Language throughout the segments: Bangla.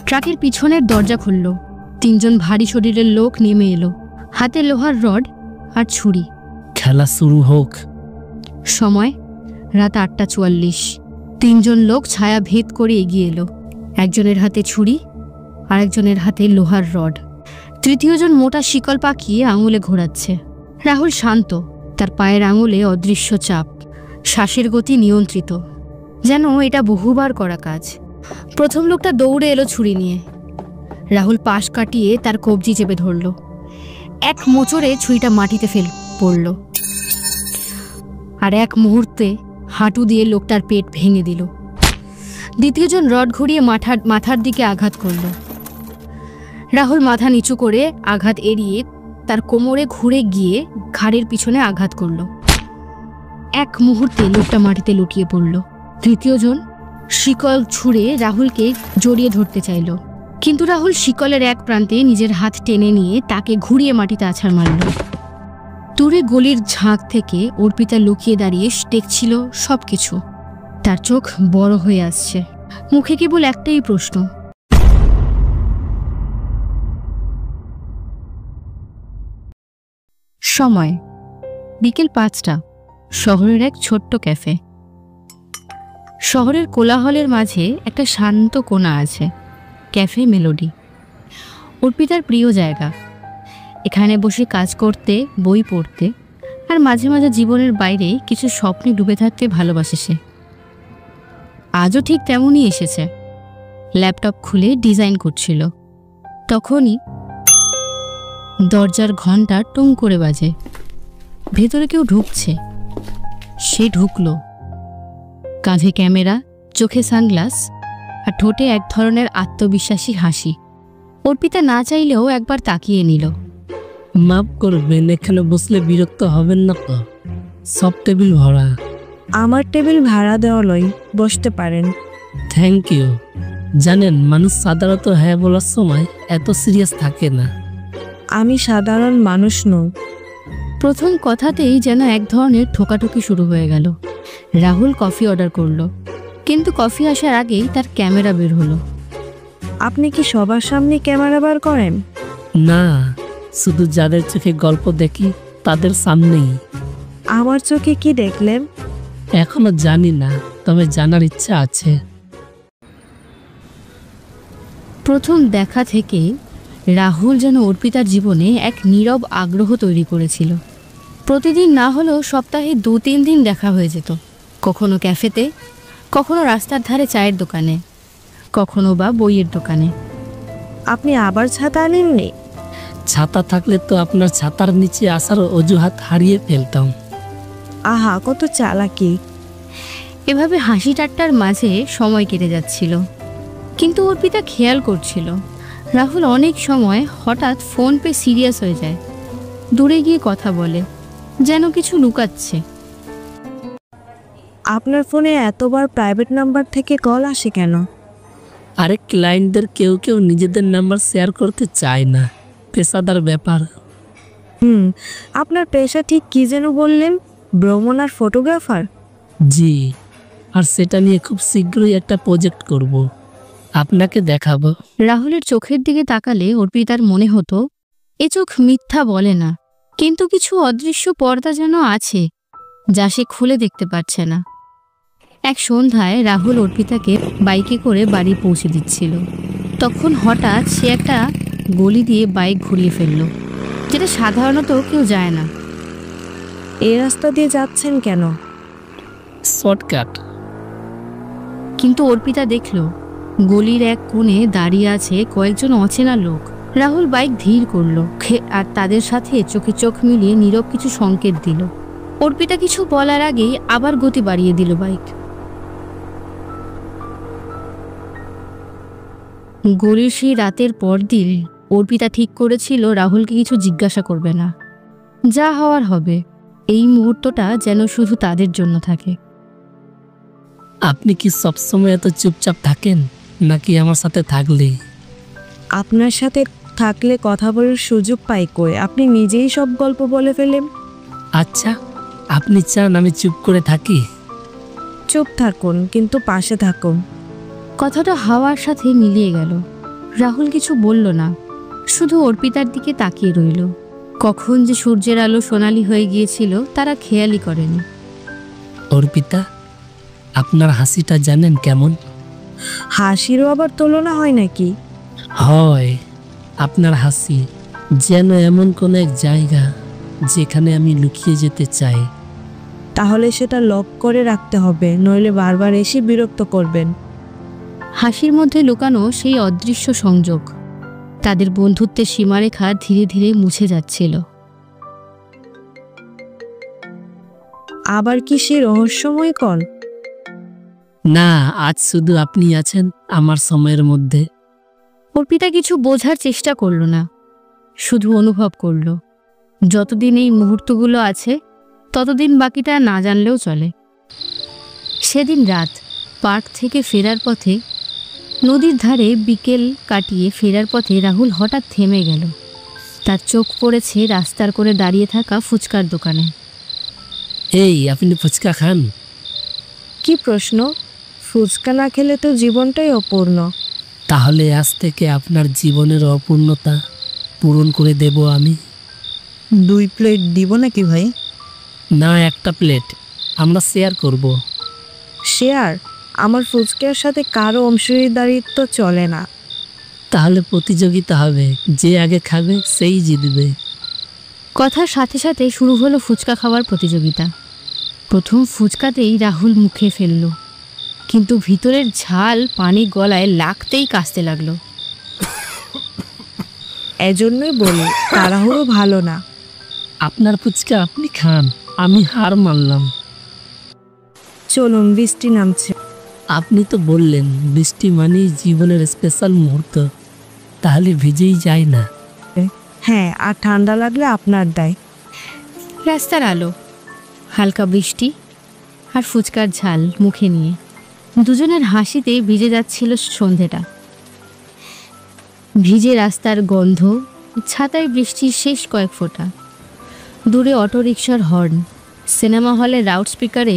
ট্রাকের পিছনের দরজা খুলল। 3 জন ভারী শরীরের লোক নেমে এলো, হাতে লোহার রড আর ছুরি। খেলা শুরু হোক। সময় রাত 8:44। 3 জন লোক ছায়া ভেদ করে এগিয়ে এলো। একজনের হাতে ছুরি, আরেকজনের হাতে লোহার রড। তৃতীয় জন মোটা শিকল পাকিয়ে আঙুলে ঘোরাচ্ছে। রাহুল শান্ত, তার পায়ের আঙুলে অদৃশ্য চাপ, শ্বাসের গতি নিয়ন্ত্রিত, যেন এটা বহুবার করা কাজ। প্রথম লোকটা দৌড়ে এলো ছুরি নিয়ে। রাহুল পাশ কাটিয়ে তার কবজি চেপে ধরল। এক মোচড়ে ছুরিটা মাটিতে পড়ল, আর এক মুহূর্তে হাঁটু দিয়ে লোকটার পেট ভেঙে দিল। দ্বিতীয় জন রড ঘুরিয়ে মাথার দিকে আঘাত করল। রাহুল মাথা নিচু করে আঘাত এড়িয়ে তার কোমরে ঘুরে গিয়ে ঘাড়ের পিছনে আঘাত করল। এক মুহূর্তে লোকটা মাটিতে লুটিয়ে পড়ল। তৃতীয় জন শিকল ছুঁড়ে রাহুলকে জড়িয়ে ধরতে চাইল, কিন্তু রাহুল শিকলের এক প্রান্তে নিজের হাত টেনে নিয়ে তাকে ঘুরিয়ে মাটিতে আছাড় মারল। দূরে গলির ঝাঁক থেকে অর্পিতা লুকিয়ে দাঁড়িয়ে দেখছিল সবকিছু। তার চোখ বড় হয়ে আসছে, মুখে কেবল একটাই প্রশ্ন, সময় বিকেল 5টা। শহরের এক ছোট্ট ক্যাফে। শহরের কোলাহলের মাঝে একটা শান্ত কোণা আছে, ক্যাফে মেলোডি। অর্পিতার প্রিয় জায়গা। এখানে বসে কাজ করতে, বই পড়তে, আর মাঝে মাঝে জীবনের বাইরে কিছু স্বপ্নে ডুবে থাকতে ভালোবাসে সে। আজও ঠিক তেমনই এসেছে। ল্যাপটপ খুলে ডিজাইন করছিল। তখনই দরজার ঘন্টা টুং করে বাজে। ভেতরে কেউ ঢুকছে। সে ঢুকলো। কাঁধে ক্যামেরা, চোখে সানগ্লাস, আর ঠোঁটে এক ধরনের আত্মবিশ্বাসী হাসি। অর্পিতা না চাইলেও একবার তাকিয়ে নিল। মাফ করবেন, এখানে বসলে বিরক্ত হবেন না তো? সব টেবিল ভরা। আমার টেবিল ভাড়া দেওয়া লই, বসতে পারেন। Thank you. জানেন, মানুষ সাধারণত হ্যাঁ বলার সময় এত সিরিয়াস থাকে না। আমি সাধারণ মানুষ নই। প্রথম কথাতেই যেন এক ধরনের ঠোকাঠুকি শুরু হয়ে গেল। রাহুল কফি অর্ডার করলো, কিন্তু কফি আসার আগেই তার ক্যামেরা বের হলো। আপনি কি সবার সামনে ক্যামেরা বার করেন? না, শুধু যাদের চোখে গল্প দেখি তাদের সামনেই। আমার চোখে কি দেখলেন? এখনো জানি না, তবে জানার ইচ্ছা আছে। প্রথম দেখা থেকে রাহুল যেন অর্পিতার জীবনে এক নীরব আগ্রহ তৈরি করেছিল। প্রতিদিন না হলেও সপ্তাহে 2-3 দিন দেখা হয়ে যেত। কখনো ক্যাফেতে, কখনো রাস্তার ধারে চায়ের দোকানে, কখনো বা বইয়ের দোকানে। আপনি আবার ছাতা আনেননি? ছাতা থাকলে তো আপনার ছাতার নিচে আসার অজুহাত হারিয়ে ফেলতাম। আহা, কত চালাকি। এভাবে হাসি ঠাট্টার মাঝে সময় কেটে যাচ্ছিল। কিন্তু অর্পিতা খেয়াল করছিল রাহুল অনেক সময় হঠাৎ ফোন পেয়ে সিরিয়াস হয়ে যায়, দূরে গিয়ে কথা বলে, যেন কিছু লুকাচ্ছে। আপনার ফোনে এতবার প্রাইভেট নাম্বার থেকে কল আসে কেন? আরে ক্লায়েন্টদের কেউ কেউ নিজেদের নাম্বার শেয়ার করতে চায় না, পেশাদার ব্যাপার। আপনার পেশা ঠিক কি যেন বললেন? ভ্রমণ আর ফটোগ্রাফার? জি, আর সেটা নিয়ে খুব শীঘ্রই একটা প্রজেক্ট করব, আপনাকে দেখাবো। রাহুলের চোখের দিকে তাকালে অর্পিতার মনে হতো এ চোখ মিথ্যা বলে না, কিন্তু কিছু অদৃশ্য পর্দা যেন আছে যা সে খুলে দেখতে পারছে না। এক সন্ধ্যায় রাহুল অর্পিতাকে বাইকে করে বাড়ি পৌঁছে দিচ্ছিল। তখন হঠাৎ সে একটা গলি দিয়ে বাইক ঘুরিয়ে ফেলল, যেটা সাধারণত কেউ যায় না। এই রাস্তা দিয়ে যাচ্ছেন কেন? শর্টকাট। কিন্তু অর্পিতা দেখল গলির এক কোণে দাঁড়িয়ে আছে কয়েকজন অচেনা লোক। রাহুল বাইক ধীর করলো আর তাদের সাথে চোখে চোখ মিলিয়ে নীরব কিছু সংকেত দিল। অর্পিতা কিছু বলার আগেই আবার গতি বাড়িয়ে দিল বাইক। গলির সেই রাতের পরদিন অর্পিতা ঠিক করেছিল রাহুলকে কিছু জিজ্ঞাসা করবে না, যা হওয়ার হবে। এই মুহূর্তটা যেন শুধু তাদের জন্য থাকে। আপনি কি সবসময় এত চুপচাপ থাকেন, নাকি আমার সাথে থাকলেই? আপনার সাথে থাকলে কথা বলার সুযোগ পাই কই? আপনি নিজেই সব গল্প বলে ফেলেন। আচ্ছা, আপনি চান আমি চুপ করে থাকি? চুপ থাকুন, কিন্তু পাশে থাকুন। কথাটা হাওয়ার সাথে মিলিয়ে গেল। রাহুল কিছু বলল না, শুধু অর্পিতার দিকে তাকিয়ে রইল। কখন যে সূর্যের আলো সোনালি হয়ে গিয়েছিল তারা খেয়ালই করেনি। অর্পিতা, আপনার হাসিটা জানেন কেমন হাসিরও আবার তুলনা হয় নাকি? হয়? আপনার হাসি যেন এমন কোন এক জায়গা যেখানে আমি লুকিয়ে যেতে চাই। তাহলে সেটা লক করে রাখতে হবে, নইলে বারবার এসে বিরক্ত করবেন। হাসির মধ্যে লুকানো সেই অদৃশ্য সংযোগ, তাদের বন্ধুত্বের সীমারেখা ধীরে ধীরে মুছে যাচ্ছিল। আবার কি সে রহস্যময় কল? না, আজ শুধু আপনি আছেন আমার সময়ের মধ্যে। অর্পিতা কিছু বোঝার চেষ্টা করল না, শুধু অনুভব করল যতদিন এই মুহূর্তগুলো আছে ততদিন বাকিটা না জানলেও চলে। সেদিন রাত পার্ক থেকে ফেরার পথে, নদীর ধারে বিকেল কাটিয়ে ফেরার পথে রাহুল হঠাৎ থেমে গেল। তার চোখ পড়েছে রাস্তার করে দাঁড়িয়ে থাকা ফুচকার দোকানে। এই, আপনি ফুচকা খান? কি প্রশ্ন! ফুচকা না খেলে তো জীবনটাই অপূর্ণ। তাহলে আজ থেকে আপনার জীবনের অপূর্ণতা পূরণ করে দেব আমি। 2 প্লেট দিব নাকি ভাই? না, একটা প্লেট। আমরা শেয়ার করব। শেয়ার? আমার ফুচকার সাথে কারো অংশীদারিত্ব চলে না। তাহলে প্রতিযোগিতা হবে, যে আগে খাবে সেই জিতবে। কথার সাথে সাথে শুরু হলো ফুচকা খাওয়ার প্রতিযোগিতা। প্রথম ফুচকাতেই রাহুল মুখে ফেলল, কিন্তু ভিতরের ঝাল পানি গলায় লাগতেই কাশতে লাগলো। এজন্যই বলি তাড়াহুড়ো ভালো না। আপনার ফুচকা আপনি খান, আমি হার মানলাম। চলুন, বৃষ্টি নামছে। আপনি তো বললেন বৃষ্টি মানেই জীবনের স্পেশাল মুহূর্ত, তাহলে ভিজেই যায় না। হ্যাঁ, আর ঠান্ডা লাগলে আপনার দায়। রাস্তার আলো, হালকা বৃষ্টি আর ফুচকার ঝাল মুখে নিয়ে দুজনের হাসিতে ভিজে যাচ্ছিল সন্ধেটা। ভিজে রাস্তার গন্ধ, ছাতায় বৃষ্টির শেষ কয়েক ফোঁটা, দূরে অটোরিকশার হর্ন, সিনেমা হলে লাউডস্পিকারে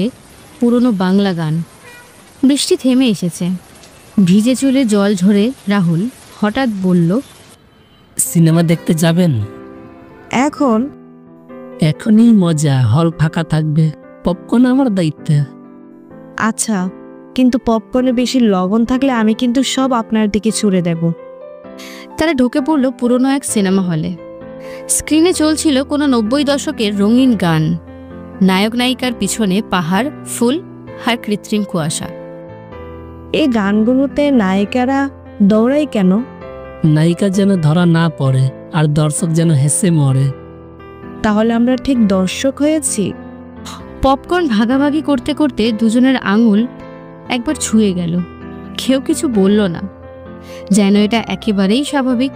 পুরনো বাংলা গান। বৃষ্টি থেমে এসেছে। ভিজে চুলে জল ঝরে রাহুল হঠাৎ বলল, সিনেমা দেখতে যাবেন? এখন? এখনই মজা, হল ফাঁকা থাকবে, পপকর্ন আমার দায়িত্বে। আচ্ছা, কিন্তু পপকর্নে বেশি লবণ থাকলে আমি কিন্তু সব আপনার দিকে ছুড়ে দেব। তারা ঢুকে পড়ল পুরনো এক সিনেমা হলে। স্ক্রিনে চলছিল কোনো 90 দশকের রঙিন গান। নায়ক নায়িকার পিছনে পাহাড়, ফুল আর কৃত্রিম কুয়াশা। এই গানগুলোতে নায়িকারা দৌড়ায় কেন? নায়িকা যেন ধরা না পড়ে আর দর্শক যেন হেসে মরে। তাহলে আমরা ঠিক দর্শক হয়েছি। পপকর্ন ভাগাভাগি করতে করতে দুজনের আঙুল একবার ছুঁয়ে গেল। কেউ কিছু বলল না, যেন এটা একেবারেই স্বাভাবিক।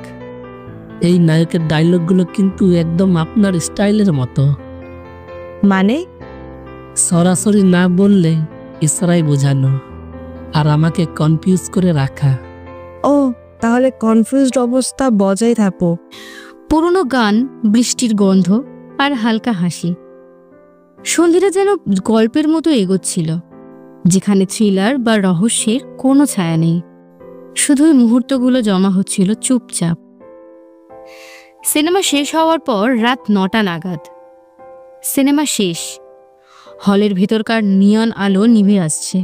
এই নায়কের ডায়লগগুলো কিন্তু একদম আপনার স্টাইলের মতো। মানে? সরাসরি না বললে ইশারায় বোঝানো আর আমাকে কনফিউজ করে রাখা। ও, তাহলে কনফিউজড অবস্থা বজায় থাকো। পুরনো গান, বৃষ্টির গন্ধ আর হালকা হাসি। সন্ধিটা যেন গল্পের মতো এগোচ্ছিল, যেখানে থ্রিলার বা রহস্যের কোনো ছায়া নেই, শুধুই মুহূর্তগুলো জমা হচ্ছিল চুপচাপ। সিনেমা শেষ হওয়ার পর রাত 9টা নাগাদ। সিনেমা শেষ। হলের ভেতরকার নিয়ন আলো নিভে আসছে।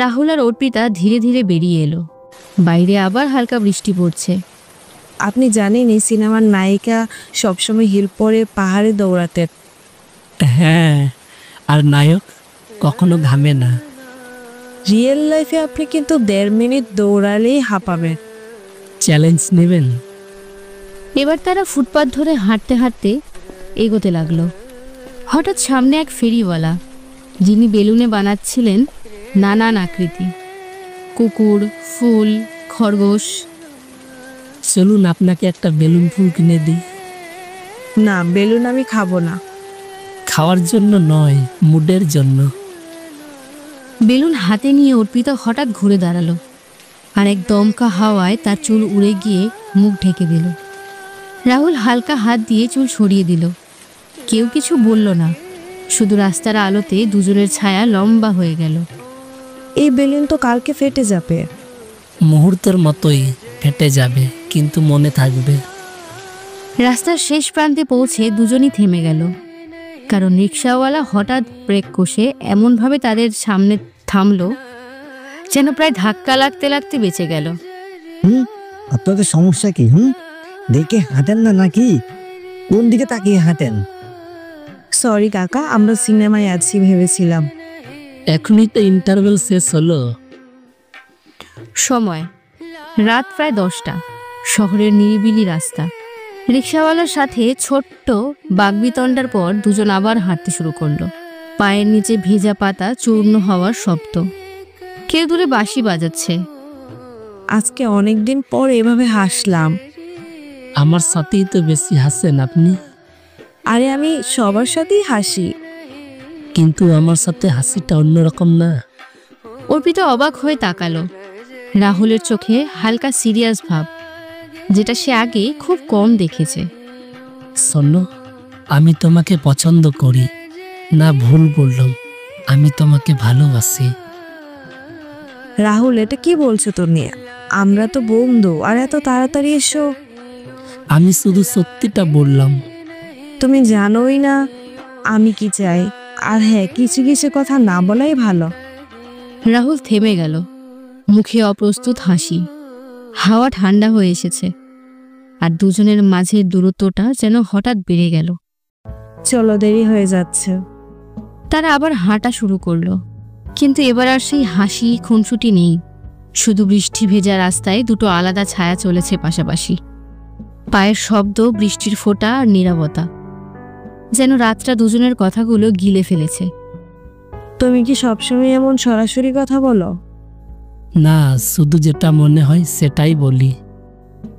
রাহুল আর অর্পিতা ধীরে ধীরে বেরিয়ে এলো। বাইরে আবার হালকা বৃষ্টি পড়ছে। আপনি জানেন এই সিনেমার নায়িকা সবসময় হিল পরে পাহাড়ে দৌড়াতে। হ্যাঁ, আর নায়ক কখনো ঘামে না। রিয়েল লাইফে আপনি কিন্তু 1.5 মিনিট দৌড়ালেই হাঁপাবেন। চ্যালেঞ্জ নেবেন? এবার তারা ফুটপাত ধরে হাঁটতে হাঁটতে এগোতে লাগলো। হঠাৎ সামনে এক ফেরিওয়ালা, যিনি বেলুনে বানাচ্ছিলেন নানান আকৃতি, কুকুর, ফুল, খরগোশ। চলুন আপনাকে একটা বেলুন ফুল কিনে দিই। না, বেলুন আমি খাবো না। খাওয়ার জন্য নয়, মুডের জন্য। বেলুন হাতে নিয়ে অর্পিতা হঠাৎ ঘুরে দাঁড়ালো, আর এক দমকা হাওয়ায় তার চুল উড়ে গিয়ে মুখ ঢেকে দিল। রাহুল হালকা হাত দিয়ে চুল সরিয়ে দিল। কেউ কিছু বলল না, শুধু রাস্তার আলোতে দুজনের ছায়া লম্বা হয়ে গেল। এই বেলুন তো কালকে ফেটে যাবে। মুহূর্তের মতোই ফেটে যাবে, কিন্তু মনে থাকবে। রাস্তার শেষ প্রান্তে পৌঁছে দুজনই থেমে গেল, কারণ রিকশাওয়ালা হঠাৎ ব্রেক কষে এমনভাবে তাদের সামনে থামলো যেন প্রায় ধাক্কা লাগতে লাগতে বেঁচে গেল। আপনাদের সমস্যা কি? দেখে হাঁটেন না নাকি? কোন দিকে তাকিয়ে হাঁটেন? সরি কাকা, আমরা সিনেমায় আছি ভেবেছিলাম। এখনই তো ইন্টারভেল শেষ হলো। সময় রাত প্রায় 10টা। শহরের নিরিবিলি রাস্তা। রিকশাওয়ালার সাথে ছোট্ট বাগবিতণ্ডার পর দুজন আবার হাঁটতে শুরু করলো। পায়ের নিচে ভেজা পাতা চূর্ণ হওয়ার শব্দ। কেউ দূরে বাঁশি বাজাচ্ছে। আজকে অনেকদিন পর এভাবে হাসলাম। আমার সাথেই তো বেশি হাসেন আপনি। আরে আমি সবার সাথেই হাসি। কিন্তু আমার সাথে হাসিটা অন্যরকম না। অর্পিতা অবাক হয়ে তাকালো। রাহুলের চোখে হালকা সিরিয়াস ভাব, যেটা সে আগে খুব কম দেখেছে। শোনো, আমি তোমাকে পছন্দ করি না, ভুল বললাম। আমি তোমাকে ভালোবাসি। রাহুল, এটা কি বলছো তুমি? আমরা তো বন্ধু, আর এত তাড়াতাড়ি এসো। আমি শুধু সত্যিটা বললাম। তুমি জানোই না আমি কি চাই। আর হ্যাঁ, কিছু কিছু কথা না বলাই ভালো। রাহুল থেমে গেল, মুখে অপ্রস্তুত হাসি। হাওয়া ঠান্ডা হয়ে এসেছে, আর দুজনের মাঝের দূরত্বটা যেন হঠাৎ বেড়ে গেল। চলো, দেরি হয়ে যাচ্ছে। তারা আবার হাঁটা শুরু করলো, কিন্তু এবার আর সেই হাসি খুনসুটি নেই। শুধু বৃষ্টি ভেজা রাস্তায় দুটো আলাদা ছায়া চলেছে পাশাপাশি। পায়ের শব্দ, বৃষ্টির ফোঁটা আর নীরবতা, যেন রাতটা দুজনের কথাগুলো গিলে ফেলেছে। তুমি কি সবসময় এমন সরাসরি কথা বলো? না, শুধু যেটা মনে হয় সেটাই বলি।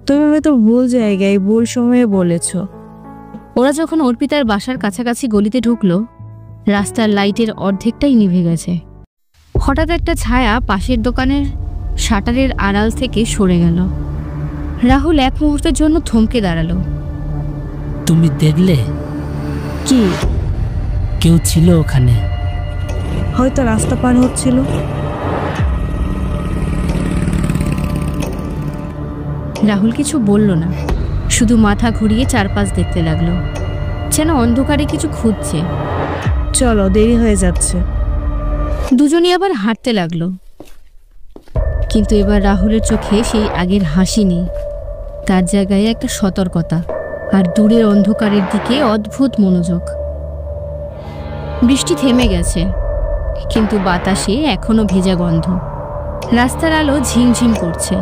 তুমি হয়তো ভুল জায়গায় ভুল সময়ে বলেছ। ওরা যখন অর্পিতার বাসার কাছাকাছি গলিতে ঢুকলো, রাস্তার লাইটের অর্ধেকটাই নিভে গেছে। হঠাৎ একটা ছায়া পাশের দোকানের শাটারের আড়াল থেকে সরে গেল। রাহুল এক মুহূর্তের জন্য থমকে দাঁড়ালো। তুমি দেখলে? কি? কেউ ছিল ওখানে। হয়তো রাস্তা পার হচ্ছিল। রাহুল কিছু বলল না, শুধু মাথা ঘুরিয়ে চারপাশ দেখতে লাগলো, যেন অন্ধকারে কিছু খুঁজছে। চলো, দেরি হয়ে যাচ্ছে। দুজনই আবার হাঁটতে লাগলো, কিন্তু এবার রাহুলের চোখে সেই আগের হাসি নেই। তার জায়গায় একটা সতর্কতা, আর দূরের অন্ধকারের দিকে অদ্ভুত মনোযোগ। বৃষ্টি থেমে গেছে, কিন্তু বাতাসে এখনো ভেজা গন্ধ। রাস্তার আলো ঝিমঝিম করছে,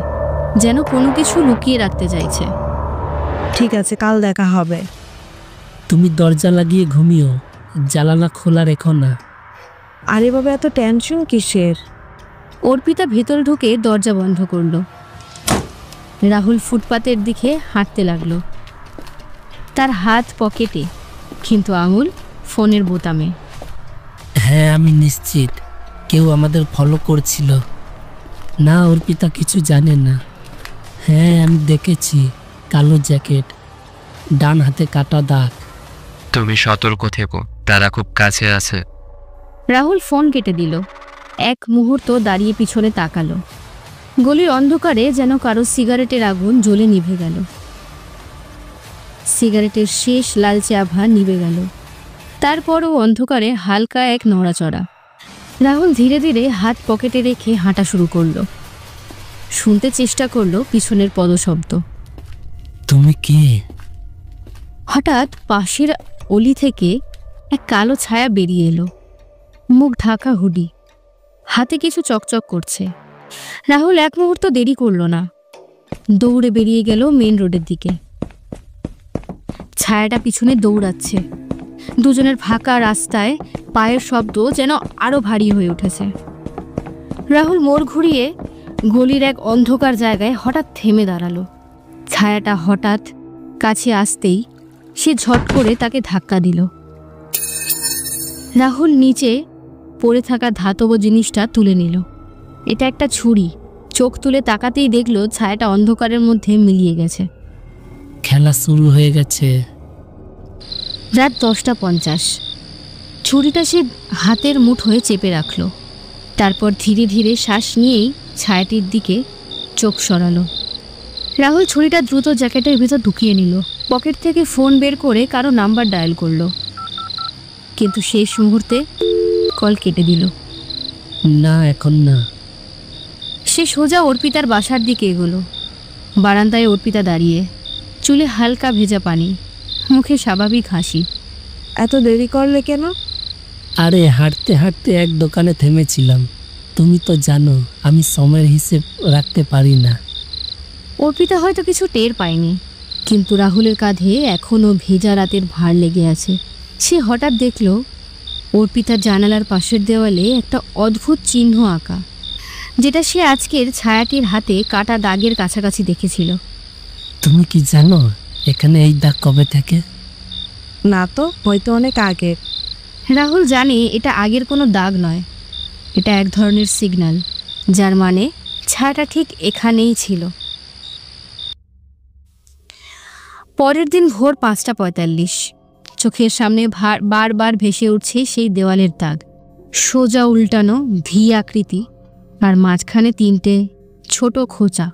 যেন কোনো কিছু লুকিয়ে রাখতে চাইছে। ঠিক আছে, কাল দেখা হবে। তুমি দরজা লাগিয়ে ঘুমিও, জানালা খোলা রেখো না। আরে বাবা, এত টেনশন কিসের? অর্পিতা ভেতর ঢুকে দরজা বন্ধ করলো। রাহুল ফুটপাতের দিকে হাঁটতে লাগলো, তার হাত পকেটে, কিন্তু আঙুল ফোনের বোতামে। হ্যাঁ, আমি নিশ্চিত কেউ আমাদের ফলো করছিল। না, অর্পিতা কিছু জানে না। হ্যাঁ, আমি দেখেছি, কালো জ্যাকেট, ডান হাতে কাটা দাগ। তুমি সতর্ক থেকো, তারা খুব কাছে আছে। রাহুল ফোন কেটে দিল। এক মুহূর্ত দাঁড়িয়ে পিছনে তাকালো। গলির অন্ধকারে যেন কারো সিগারেটের আগুন জ্বলে নিভে গেল। সিগারেটের শেষ লালচে আভা নিভে গেল। তারপরও অন্ধকারে হালকা এক নড়াচড়া। রাহুল ধীরে ধীরে হাত পকেটে রেখে হাঁটা শুরু করলো। শুনতে চেষ্টা করলো পিছনের পদশব্দ। তুমি কে? হঠাৎ পাশের অলি থেকে এক কালো ছায়া বেরিয়ে এলো। মুখ ঢাকা হুডি, হাতে কিছু চকচক করছে। রাহুল এক মুহূর্ত দেরি করল না, দৌড়ে বেরিয়ে গেল মেন রোডের দিকে। ছায়াটা পিছনে দৌড়াচ্ছে। দুজনের ফাঁকা রাস্তায় পায়ের শব্দ যেন আরো ভারী হয়ে উঠেছে। রাহুল মোড় ঘুরিয়ে গলির এক অন্ধকার জায়গায় হঠাৎ থেমে দাঁড়ালো। ছায়াটা হঠাৎ কাছে আসতেই সে ঝট করে তাকে ধাক্কা দিল। রাহুল নিচে পড়ে থাকা ধাতব জিনিসটা তুলে নিল। এটা একটা ছুরি। চোখ তুলে তাকাতেই দেখলো ছায়াটা অন্ধকারের মধ্যে মিলিয়ে গেছে। খেলা শুরু হয়ে গেছে। রাত 10:50। ছুরিটা সে হাতের মুঠোয় চেপে রাখল। তারপর ধীরে ধীরে শ্বাস নিয়েই ছায়াটির দিকে চোখ সরালো। রাহুল ছুরিটা দ্রুত জ্যাকেটের ভিতর ঢুকিয়ে নিল। পকেট থেকে ফোন বের করে কারো নাম্বার ডায়াল করলো, কিন্তু শেষ মুহূর্তে কল কেটে দিল। না, এখন না। সে সোজা অর্পিতার বাসার দিকে এগোলো। বারান্দায় অর্পিতা দাঁড়িয়ে, চুলে হালকা ভেজা পানি, মুখে স্বাভাবিক হাসি। এত দেরি করলে কেন? আরে হাঁটতে হাঁটতে এক দোকানে থেমেছিলাম। তুমি তো জানো আমি সময়ের হিসেব রাখতে পারি না। অর্পিতা হয়তো কিছু টের পায়নি, কিন্তু রাহুলের কাঁধে এখনও ভেজা রাতের ভার লেগে আছে। সে হঠাৎ দেখল অর্পিতার জানালার পাশের দেওয়ালে একটা অদ্ভুত চিহ্ন আঁকা, যেটা সে আজকের ছায়াটির হাতে কাটা দাগের কাছাকাছি দেখেছিল। তুমি কি জানো এখানে এই দাগ কবে থেকে? না তো, হয়তো অনেক আগে। রাহুল জানে এটা আগের কোনো দাগ নয়, এটা এক ধরনের সিগন্যাল, যার মানে ছায়াটা ঠিক এখানেই ছিল। পরের দিন ভোর 5:45, চোখের সামনে বারবার ভেসে উঠছে সেই দেওয়ালের দাগ, সোজা উল্টানো ভি আকৃতি, আর মাঝখানে 3টে ছোট খোঁচা।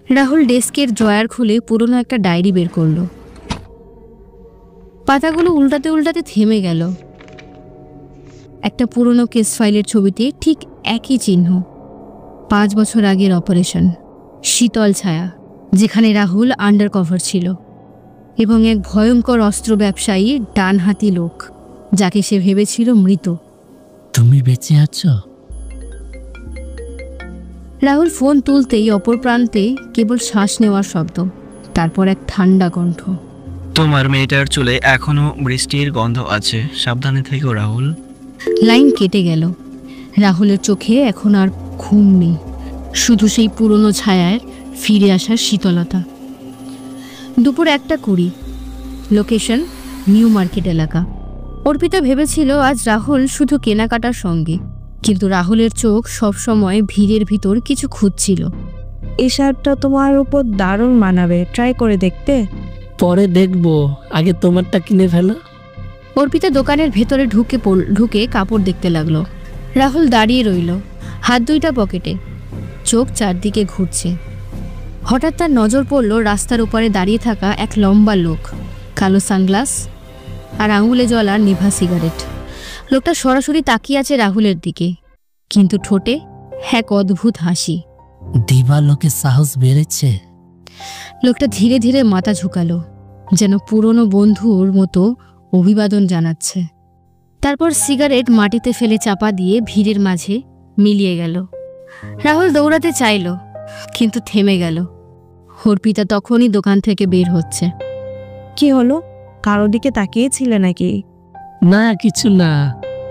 রাহুল ডেস্কের ড্রয়ার খুলে পুরনো একটা ডায়েরি বের করলো। পাতাগুলো উল্টাতে উল্টাতে থেমে গেল। একটা পুরনো কেস ফাইলের ছবিতে ঠিক একই চিহ্ন, 5 বছর আগের অপারেশন শীতল ছায়া, যেখানে রাহুল আন্ডার কভার ছিল, এবং এক ভয়ঙ্কর অস্ত্র ব্যবসায়ী ডানহাতি লোক, যাকে সে ভেবেছিল মৃত। তুমি বেঁচে আছো? রাহুল ফোন তুলতেই অপর প্রান্তে কেবল শ্বাস নেওয়ার শব্দ, তারপর এক ঠান্ডা কণ্ঠ। তোমার মেয়েটার চুলে এখনো বৃষ্টির গন্ধ আছে, সাবধানে থেকো রাহুল। লাইন কেটে গেল। রাহুলের চোখে এখন আর ঘুম নেই, শুধু সেই পুরনো ছায়ার ফিরে আসার শীতলতা। দুপুর 1:20, লোকেশন নিউ মার্কেট এলাকা। অর্পিতা ভেবেছিল আজ রাহুল শুধু কেনাকাটার সঙ্গে, কিন্তু রাহুলের চোখ সবসময় ভিড়ের ভিতর কিছু খুঁজছিল। এই শার্টটা তোমার উপর দারুণ মানাবে, ট্রাই করে দেখতে? পরে দেখবো, আগে তোমারটা কিনে ফেলো। অর্পিতা দোকানের ভেতরে ঢুকে কাপড় দেখতে লাগলো। রাহুল দাঁড়িয়ে রইল, হাত দুইটা পকেটে, চোখ চারদিকে ঘুরছে। হঠাৎ তার নজর পড়ল রাস্তার উপরে দাঁড়িয়ে থাকা এক লম্বা লোক, কালো সানগ্লাস আর আঙুলে জ্বলা নিভা সিগারেট। লোকটা সরাসরি তাকিয়ে আছে রাহুলের দিকে, কিন্তু ঠোঁটে এক অদ্ভুত হাসি। দিবা লোকে সাহস বেড়েছে। লোকটা ধীরে ধীরে মাথা ঝুঁকালো, যেন পুরনো বন্ধুর মতো অভিবাদন জানাচ্ছে। তারপর সিগারেট মাটিতে ফেলে চাপা দিয়ে ভিড়ের মাঝে মিলিয়ে গেল। রাহুল দৌড়াতে চাইল, কিন্তু থেমে গেল। অর্পিতা তখনই দোকান থেকে বের হচ্ছে। কি হলো, কারো দিকে তাকিয়েছিলে নাকি? না, কিছু না,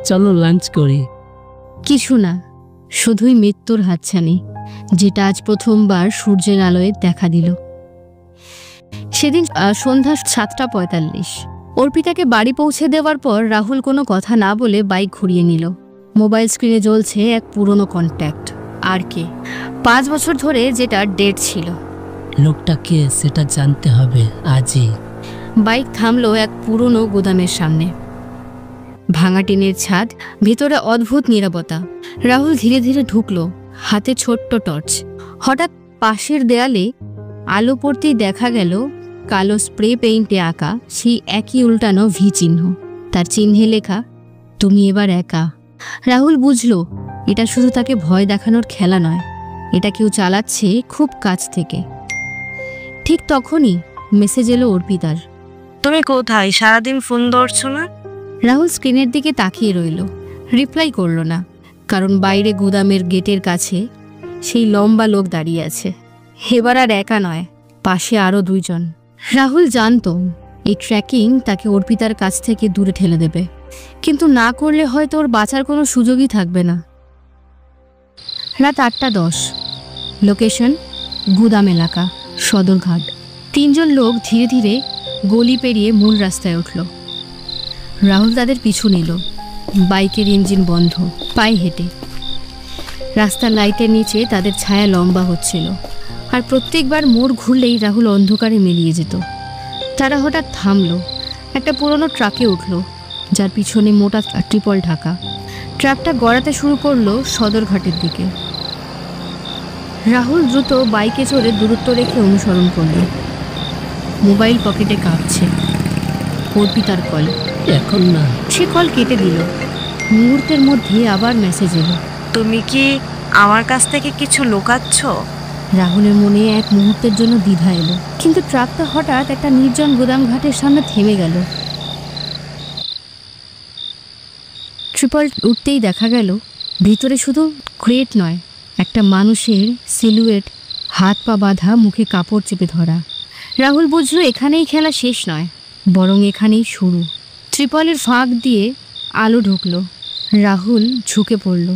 চলো লাঞ্চ করি। কিছু না, শুধুই মৃত্যুর হাতছানি, যেটা আজ প্রথমবার সূর্যের আলোয় দেখা দিল। সেদিন সন্ধ্যা 7:45। অর্পিতাকে বাড়ি পৌঁছে দেওয়ার পর রাহুল কোনো কথা না বলে বাইক ঘুরিয়ে নিল। মোবাইল স্ক্রিনে জ্বলছে এক পুরনো কন্ট্যাক্ট, আর কে 5 বছর ধরে যেটা ডেট ছিল। লোকটাকে সেটা জানতে হবে আজই। বাইক থামলো এক পুরনো গোদামের সামনে। ভাঙা টিনের ছাদ, ভিতরে অদ্ভুত নীরবতা। রাহুল ধীরে ধীরে ঢুকলো, হাতে ছোট্ট টর্চ। হঠাৎ পাশের দেয়ালে আলো পড়তেই দেখা গেল কালো স্প্রে পেইন্টে আঁকা সেই একই উল্টানো ভি চিহ্ন। তার চিহ্নে লেখা, তুমি এবার একা। রাহুল বুঝল এটা শুধু তাকে ভয় দেখানোর খেলা নয়, এটা কেউ চালাচ্ছে খুব কাছ থেকে। ঠিক তখনই মেসেজ এলো অর্পিতার। তুমি কোথায়, সারাদিন ফোন ধরছো না? রাহুল স্ক্রিনের দিকে তাকিয়ে রইল, রিপ্লাই করল না, কারণ বাইরে গুদামের গেটের কাছে সেই লম্বা লোক দাঁড়িয়ে আছে। এবার আর একা নয়, পাশে আরও 2 জন। রাহুল জানত এই ট্র্যাকিং তাকে অর্পিতার কাছ থেকে দূরে ঠেলে দেবে, কিন্তু না করলে হয়তো ওর বাঁচার কোনো সুযোগই থাকবে না। রাত 8:10, লোকেশন গুদাম এলাকা, সদরঘাট। 3 জন লোক ধীরে ধীরে গলি পেরিয়ে মূল রাস্তায় উঠল। রাহুল তাদের পিছু নিল, বাইকের ইঞ্জিন বন্ধ, পায়ে হেঁটে। রাস্তার লাইটের নিচে তাদের ছায়া লম্বা হচ্ছিল, আর প্রত্যেকবার মোড় ঘুরলেই রাহুল অন্ধকারে মিলিয়ে যেত। তারা হঠাৎ থামল, একটা পুরনো ট্রাকে উঠল, যার পিছনে মোটা ট্রিপল ঢাকা। ট্রাকটা গড়াতে শুরু করলো সদরঘাটের দিকে। রাহুল দ্রুত বাইকে চড়ে দূরত্ব রেখে অনুসরণ করল। মোবাইল পকেটে কাঁপছে। অর্পিতার কল। এখন না। সে কল কেটে দিল। মুহূর্তের মধ্যে আবার মেসেজ এলো। তুমি কি আমার কাছ থেকে কিছু লুকাচ্ছ? রাহুলের মনে এক মুহূর্তের জন্য দ্বিধা এলো, কিন্তু ট্রাকটা হঠাৎ একটা নির্জন গুদাম ঘাটের সামনে থেমে গেল। ট্রিপল উঠতেই দেখা গেল ভিতরে শুধু ক্রেট নয়, একটা মানুষের সিলুয়েট, হাত পা বাঁধা, মুখে কাপড় চেপে ধরা। রাহুল বুঝলো এখানেই খেলা শেষ নয়, বরং এখানেই শুরু। ট্রিপলের ফাঁক দিয়ে আলো ঢুকলো। রাহুল ঝুঁকে পড়ল।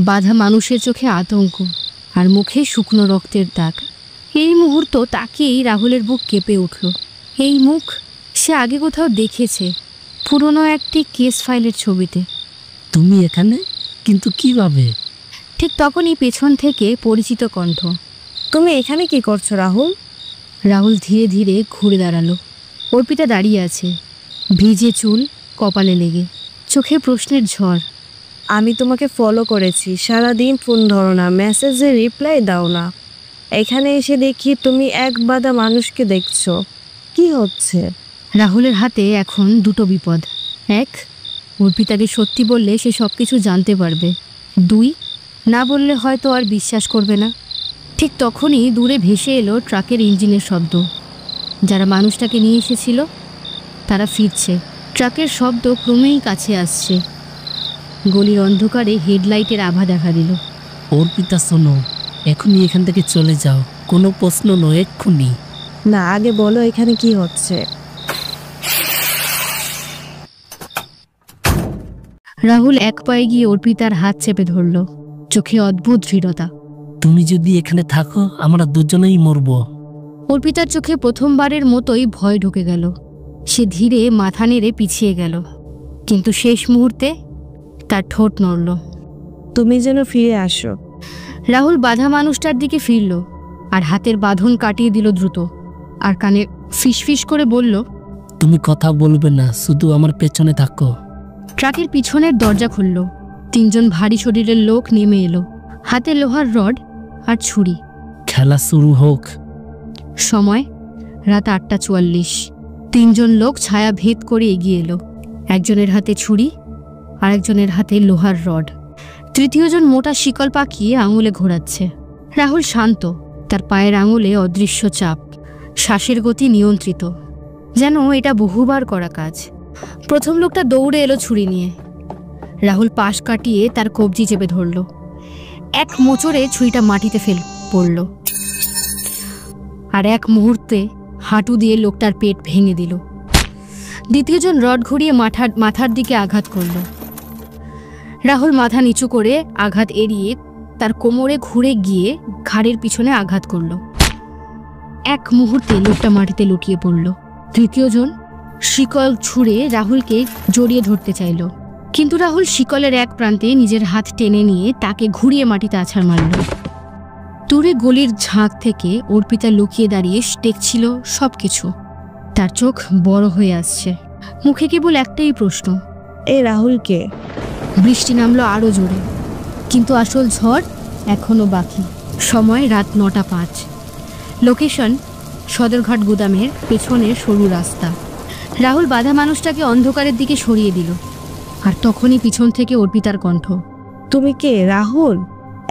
বাঁধা মানুষের চোখে আতঙ্ক আর মুখে শুকনো রক্তের দাগ। এই মুহূর্ত তাকিয়েই রাহুলের বুক কেঁপে উঠল। এই মুখ সে আগে কোথাও দেখেছে, পুরনো একটি কেস ফাইলের ছবিতে। তুমি এখানে? কিন্তু কিভাবে? ঠিক তখনই পেছন থেকে পরিচিত কণ্ঠ। তুমি এখানে কি করছো রাহুল? রাহুল ধীরে ধীরে ঘুরে দাঁড়ালো। অর্পিতা দাঁড়িয়ে আছে, ভিজে চুল কপালে লেগে, চোখে প্রশ্নের ঝড়। আমি তোমাকে ফলো করেছি, সারাদিন ফোন ধরো না, মেসেজে রিপ্লাই দাও না। এখানে এসে দেখি তুমি এক বাঁধা মানুষকে দেখছো। কি হচ্ছে? রাহুলের হাতে এখন দুটো বিপদ। এক, অর্পিতাকে সত্যি বললে সে সব কিছু জানতে পারবে। দুই, না বললে হয়তো আর বিশ্বাস করবে না। ঠিক তখনই দূরে ভেসে এলো ট্রাকের ইঞ্জিনের শব্দ। যারা মানুষটাকে নিয়ে এসেছিল তারা ফিরছে। ট্রাকের শব্দ ক্রমেই কাছে আসছে। গলির অন্ধকারে হেডলাইটের আভা দেখা দিল। অর্পিতা শোনো, এখনই এখান থেকে চলে যাও, কোনো প্রশ্ন নয়, এক্ষুনি। না, আগে বলো এখানে কি হচ্ছে। রাহুল এক পায়ে গিয়ে অর্পিতার হাত চেপে ধরল, চোখে অদ্ভুত দৃঢ়তা। তুমি যদি এখানে থাকো আমরা দুজনেই মরবো। অর্পিতার চোখে প্রথমবারের মতোই ভয় ঢুকে গেল। সে ধীরে মাথা নেড়ে পিছিয়ে গেল, কিন্তু শেষ মুহূর্তে তার ঠোঁট নড়ল। তুমি যেন ফিরে আসো। রাহুল বাঁধা মানুষটার দিকে ফিরল আর হাতের বাঁধন কাটিয়ে দিল দ্রুত, আর কানে ফিসফিস করে বলল, তুমি কথা বলবে না, শুধু আমার পেছনে থাকো। ট্রাকের পিছনের দরজা খুলল। তিনজন ভারী শরীরের লোক নেমে এলো, হাতে লোহার রড আর ছুরি। খেলা শুরু হোক। সময় রাত 8:44। তিনজন লোক ছায়া ভেদ করে এগিয়ে এলো। একজনের হাতে ছুরি, আরেকজনের হাতে লোহার রড। তৃতীয়জন মোটা শিকল পাকিয়ে আঙুলে ঘোরাচ্ছে। রাহুল শান্ত, তার পায়ের আঙুলে অদৃশ্য চাপ, শ্বাসের গতি নিয়ন্ত্রিত, যেন এটা বহুবার করা কাজ। প্রথম লোকটা দৌড়ে এলো ছুরি নিয়ে। রাহুল পাশ কাটিয়ে তার কবজি চেপে ধরল। এক মোচড়ে ছুরিটা মাটিতে পড়ল, আর এক মুহূর্তে হাঁটু দিয়ে লোকটার পেট ভেঙে দিল। দ্বিতীয়জন রড ঘুরিয়ে মাথার দিকে আঘাত করল। রাহুল মাথা নিচু করে আঘাত এড়িয়ে তার কোমরে ঘুরে গিয়ে ঘাড়ের পিছনে আঘাত করল। এক মুহূর্তে লোকটা মাটিতে লুটিয়ে পড়ল। তৃতীয়জন শিকল ছুঁড়ে রাহুলকে জড়িয়ে ধরতে চাইল, কিন্তু রাহুল শিকলের এক প্রান্তে নিজের হাত টেনে নিয়ে তাকে ঘুরিয়ে মাটিতে আছাড় মারল। দূরে গলির ঝাঁক থেকে অর্পিতা লুকিয়ে দাঁড়িয়ে দেখছিল সবকিছু। তার চোখ বড় হয়ে আসছে, মুখে কেবল একটাই প্রশ্ন, এই রাহুলকে? বৃষ্টি নামলো আরো জোরে, কিন্তু আসল ঝড় এখনো বাকি। সময় রাত 9:05। লোকেশন সদরঘাট গুদামের পেছনের সরু রাস্তা। রাহুল বাঁধা মানুষটাকে অন্ধকারের দিকে সরিয়ে দিল, আর তখনই পিছন থেকে অর্পিতার কণ্ঠ, তুমি কে রাহুল?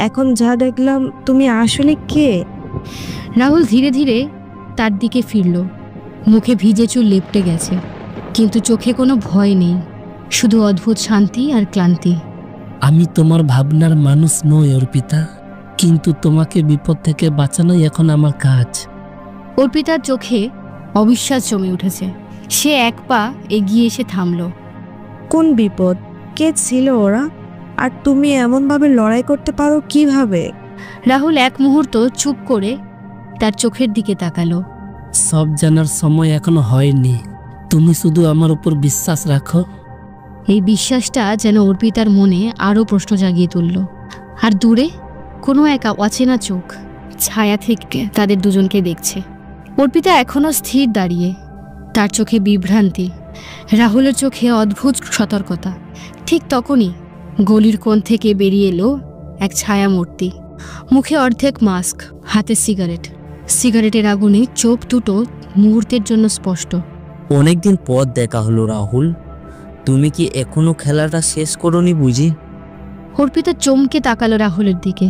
এখন যা দেখলাম, তুমি আসলে কে? রাহুল ধীরে ধীরে তার দিকে ফিরল। মুখে ভিজে চুল লেপটে গেছে, কিন্তু চোখে কোনো ভয় নেই, শুধু অদ্ভুত শান্তি আর ক্লান্তি। আমি তোমার ভাবনার মানুষ নই অর্পিতা, কিন্তু তোমাকে বিপদ থেকে বাঁচানোই এখন আমার কাজ। অর্পিতার চোখে অবিশ্বাস জমে উঠেছে। সে এক পা এগিয়ে এসে থামল। কোন বিপদ? কে ছিল ওরা? আর তুমি এমনভাবে লড়াই করতে পারো কিভাবে? রাহুল এক মুহূর্ত চুপ করে তার চোখের দিকে তাকালো। সব জানার সময় এখনো হয়নি, তুমি শুধু আমার উপর বিশ্বাস রাখো। এই বিশ্বাসটা যেন অর্পিতার মনে আরও প্রশ্ন জাগিয়ে তুলল। আর দূরে কোনো এক অচেনা চোখ ছায়া থেকে তাদের দুজনকে দেখছে। অর্পিতা এখনো স্থির দাঁড়িয়ে, তার চোখে বিভ্রান্তি, রাহুলের চোখে অদ্ভুত সতর্কতা। ঠিক তখনই গলির কোণ থেকে বেরিয়ে এলো এক ছায়া মূর্তি। মুখে অর্ধেক মাস্ক, হাতে সিগারেট। সিগারেটের আগুনে চোখ দুটো মুহূর্তের জন্য স্পষ্ট। অনেকদিন পর দেখা হলো রাহুল, তুমি কি এখনো খেলাটা শেষ করনি বুঝি? অর্পিতা চমকে তাকালো রাহুলের দিকে।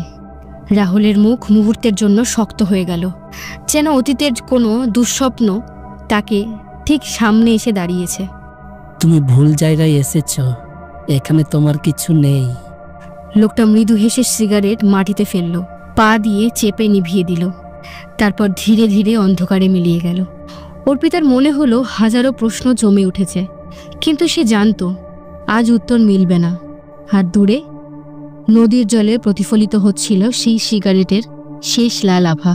রাহুলের মুখ মুহূর্তের জন্য শক্ত হয়ে গেল, যেন অতীতের কোনো দুঃস্বপ্ন তাকে ঠিক সামনে এসে দাঁড়িয়েছে। তুমি ভুল জায়গায় এসেছ, এখানে তোমার কিছু নেই। লোকটা মৃদু হেসে সিগারেট মাটিতে ফেলল, পা দিয়ে চেপে নিভিয়ে দিল, তারপর ধীরে ধীরে অন্ধকারে মিলিয়ে গেল। অর্পিতার মনে হলো হাজারো প্রশ্ন জমে উঠেছে, কিন্তু সে জানতো আজ উত্তর মিলবে না। আর দূরে নদীর জলে প্রতিফলিত হচ্ছিল সেই সিগারেটের শেষ লাল আভা।